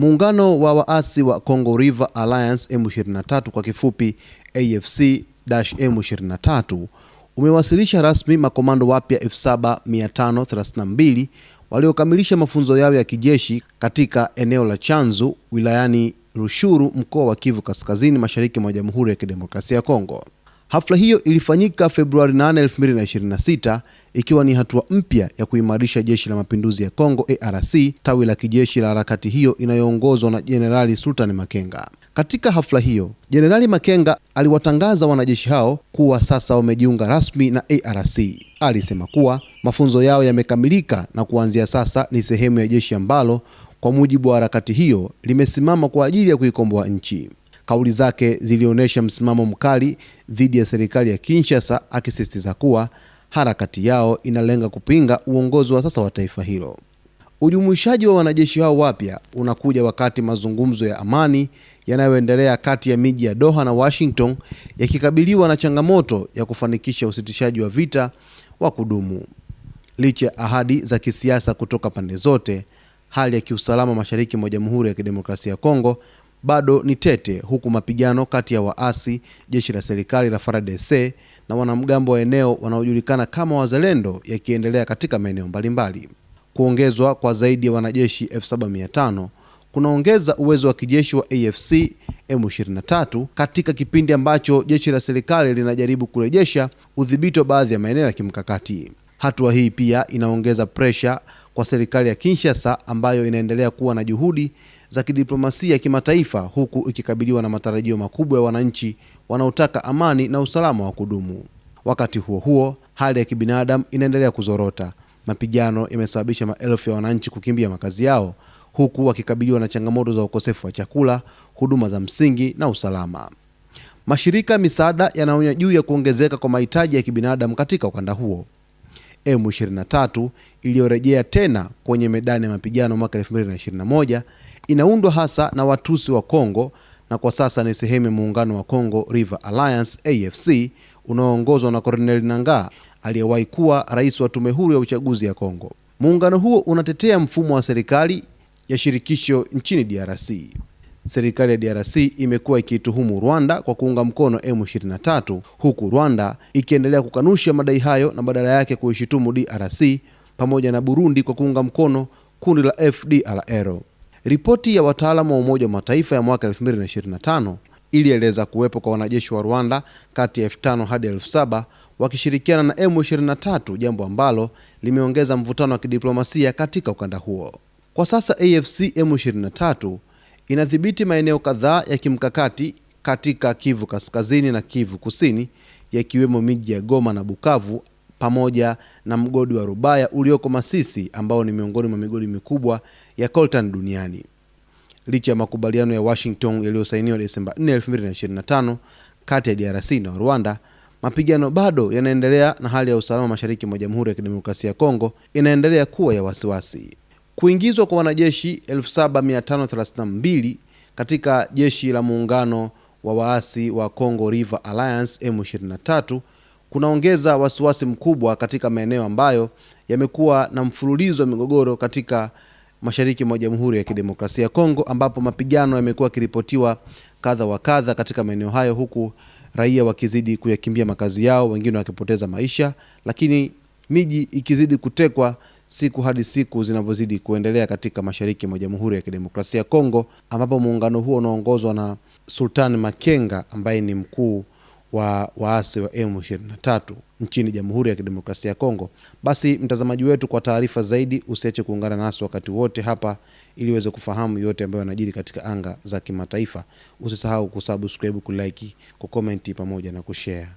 Muungano wa waasi wa Congo River Alliance M23 kwa kifupi AFC-M23 umewasilisha rasmi makomando wapya 7532 waliokamilisha mafunzo yao ya kijeshi katika eneo la Chanzu wilayani Rushuru, mkoa wa Kivu Kaskazini, mashariki mwa Jamhuri ya Kidemokrasia ya Kongo. Hafla hiyo ilifanyika Februari 8, 2026 ikiwa ni hatua mpya ya kuimarisha Jeshi la Mapinduzi ya Kongo ARC, tawi la kijeshi la harakati hiyo inayoongozwa na Jenerali Sultani Makenga. Katika hafla hiyo, Jenerali Makenga aliwatangaza wanajeshi hao kuwa sasa wamejiunga rasmi na ARC. Alisema kuwa mafunzo yao yamekamilika na kuanzia sasa ni sehemu ya jeshi ambalo kwa mujibu wa harakati hiyo limesimama kwa ajili ya kuikomboa nchi. Kauli zake zilionyesha msimamo mkali dhidi ya serikali ya Kinshasa, akisisitiza kuwa harakati yao inalenga kupinga uongozi wa sasa wa taifa hilo. Ujumuishaji wa wanajeshi hao wapya unakuja wakati mazungumzo ya amani yanayoendelea kati ya miji ya Doha na Washington yakikabiliwa na changamoto ya kufanikisha usitishaji wa vita wa kudumu. Licha ya ahadi za kisiasa kutoka pande zote, hali ya kiusalama mashariki mwa Jamhuri ya Kidemokrasia ya Kongo bado ni tete, huku mapigano kati ya waasi, jeshi la serikali la FARDC na wanamgambo wa eneo wanaojulikana kama Wazalendo yakiendelea katika maeneo mbalimbali. Kuongezwa kwa zaidi ya wanajeshi 7500 kunaongeza uwezo wa kijeshi wa AFC M23 katika kipindi ambacho jeshi la serikali linajaribu kurejesha udhibiti wa baadhi ya maeneo ya kimkakati. Hatua hii pia inaongeza presha kwa serikali ya Kinshasa ambayo inaendelea kuwa na juhudi za kidiplomasia ya kimataifa, huku ikikabiliwa na matarajio makubwa ya wananchi wanaotaka amani na usalama wa kudumu. Wakati huo huo, hali ya kibinadamu inaendelea kuzorota. Mapigano yamesababisha maelfu ya wananchi kukimbia makazi yao, huku wakikabiliwa na changamoto za ukosefu wa chakula, huduma za msingi na usalama. Mashirika ya misaada yanaonya juu ya kuongezeka kwa mahitaji ya kibinadamu katika ukanda huo. M23 iliyorejea tena kwenye medani ya mapigano mwaka 2021 inaundwa hasa na Watusi wa Kongo na kwa sasa ni sehemu ya muungano wa Congo River Alliance AFC unaoongozwa na Corneille Nangaa aliyewahi kuwa rais wa tume huru ya uchaguzi ya Kongo. Muungano huo unatetea mfumo wa serikali ya shirikisho nchini DRC. Serikali ya DRC imekuwa ikituhumu Rwanda kwa kuunga mkono M23, huku Rwanda ikiendelea kukanusha madai hayo na badala yake kuishitumu DRC pamoja na Burundi kwa kuunga mkono kundi la FDLR. Ripoti ya wataalamu wa Umoja wa Mataifa ya mwaka 2025 ilieleza kuwepo kwa wanajeshi wa Rwanda kati ya 5,000 hadi 7,000 wakishirikiana na M23, jambo ambalo limeongeza mvutano wa kidiplomasia katika ukanda huo. Kwa sasa AFC M23 inadhibiti maeneo kadhaa ya kimkakati katika Kivu Kaskazini na Kivu Kusini, yakiwemo miji ya Goma na Bukavu pamoja na mgodi wa Rubaya ulioko Masisi ambao ni miongoni mwa migodi mikubwa ya coltan duniani. Licha ya makubaliano ya Washington yaliyosainiwa Desemba 4, 2025 kati ya DRC na Rwanda, mapigano bado yanaendelea na hali ya usalama mashariki mwa Jamhuri ya Kidemokrasia ya Kongo inaendelea kuwa ya wasiwasi. Kuingizwa kwa wanajeshi 7532 katika jeshi la muungano wa waasi wa Congo River Alliance M23 kunaongeza wasiwasi mkubwa katika maeneo ambayo yamekuwa na mfululizo wa migogoro katika mashariki mwa Jamhuri ya Kidemokrasia ya Kongo, ambapo mapigano yamekuwa kiripotiwa kadha wa kadha katika maeneo hayo, huku raia wakizidi kuyakimbia makazi yao, wengine wakipoteza maisha, lakini miji ikizidi kutekwa siku hadi siku zinavyozidi kuendelea katika mashariki mwa Jamhuri ya Kidemokrasia ya Kongo, ambapo muungano huo unaongozwa na Sultani Makenga ambaye ni mkuu wa waasi wa M23 nchini Jamhuri ya Kidemokrasia ya Kongo. Basi mtazamaji wetu, kwa taarifa zaidi usiache kuungana nasi wakati wote hapa ili uweze kufahamu yote ambayo yanajiri katika anga za kimataifa. Usisahau kusubscribe, kulike, kucomment pamoja na kushare.